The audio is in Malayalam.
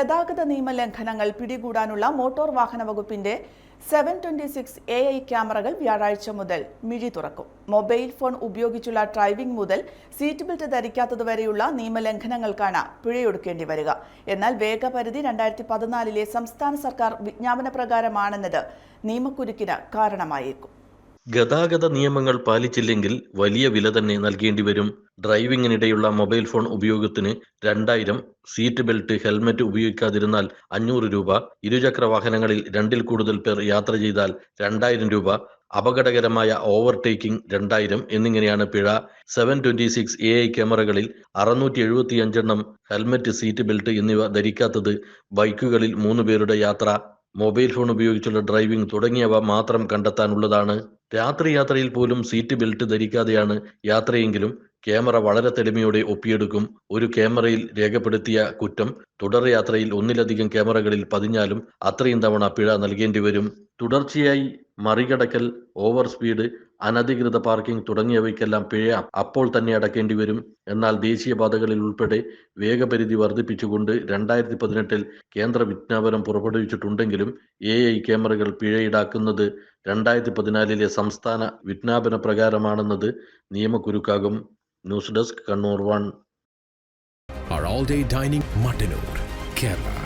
ഗതാഗത നിയമലംഘനങ്ങൾ പിടികൂടാനുള്ള മോട്ടോർ വാഹന വകുപ്പിന്റെ 726 AI ക്യാമറകൾ വ്യാഴാഴ്ച മുതൽ മിഴി തുറക്കും. മൊബൈൽ ഫോൺ ഉപയോഗിച്ചുള്ള ഡ്രൈവിംഗ് മുതൽ സീറ്റ് ബെൽറ്റ് ധരിക്കാത്തതുവരെയുള്ള നിയമലംഘനങ്ങൾക്കാണ് പിഴയൊടുക്കേണ്ടി വരിക. എന്നാൽ വേഗപരിധി 2014 സംസ്ഥാന സർക്കാർ വിജ്ഞാപന പ്രകാരമാണെന്നത് നിയമക്കുരുക്കിന് കാരണമായേക്കും. ഗതാഗത നിയമങ്ങൾ പാലിച്ചില്ലെങ്കിൽ വലിയ വില തന്നെ നൽകേണ്ടി വരും. ഡ്രൈവിംഗിനിടെയുള്ള മൊബൈൽ ഫോൺ ഉപയോഗത്തിന് 2000, സീറ്റ് ബെൽറ്റ്, ഹെൽമറ്റ് ഉപയോഗിക്കാതിരുന്നാൽ 500 രൂപ, ഇരുചക്ര വാഹനങ്ങളിൽ 2-ൽ കൂടുതൽ പേർ യാത്ര ചെയ്താൽ 2000 രൂപ, അപകടകരമായ ഓവർടേക്കിംഗ് 2000 എന്നിങ്ങനെയാണ് പിഴ. 726 AI ക്യാമറകളിൽ 675 എണ്ണം ഹെൽമറ്റ്, സീറ്റ് ബെൽറ്റ് എന്നിവ ധരിക്കാത്തത്, ബൈക്കുകളിൽ 3 പേരുടെ യാത്ര, മൊബൈൽ ഫോൺ ഉപയോഗിച്ചുള്ള ഡ്രൈവിംഗ് തുടങ്ങിയവ മാത്രം കണ്ടെത്താനുള്ളതാണ്. രാത്രി യാത്രയിൽ പോലും സീറ്റ് ബെൽറ്റ് ധരിക്കാതെയാണ് യാത്രയെങ്കിലും ക്യാമറ വളരെ തെളിമയോടെ ഒപ്പിയെടുക്കും. ഒരു ക്യാമറയിൽ രേഖപ്പെടുത്തിയ കുറ്റം തുടർ യാത്രയിൽ ഒന്നിലധികം ക്യാമറകളിൽ പതിഞ്ഞാലും അത്രയും തവണ പിഴ നൽകേണ്ടി വരും. തുടർച്ചയായി മറികടക്കൽ, ഓവർ സ്പീഡ്, അനധികൃത പാർക്കിംഗ് തുടങ്ങിയവയ്ക്കെല്ലാം പിഴ അപ്പോൾ തന്നെ അടക്കേണ്ടി വരും. എന്നാൽ ദേശീയപാതകളിൽ ഉൾപ്പെടെ വേഗപരിധി വർദ്ധിപ്പിച്ചുകൊണ്ട് 2018 കേന്ദ്ര വിജ്ഞാപനം പുറപ്പെടുവിച്ചിട്ടുണ്ടെങ്കിലും AI ക്യാമറകൾ പിഴ ഈടാക്കുന്നത് 2014 സംസ്ഥാന വിജ്ഞാപന പ്രകാരമാണെന്നത് നിയമക്കുരുക്കാകും. News desk, Kannur 1. Our all-day dining Mattanur, Kerala.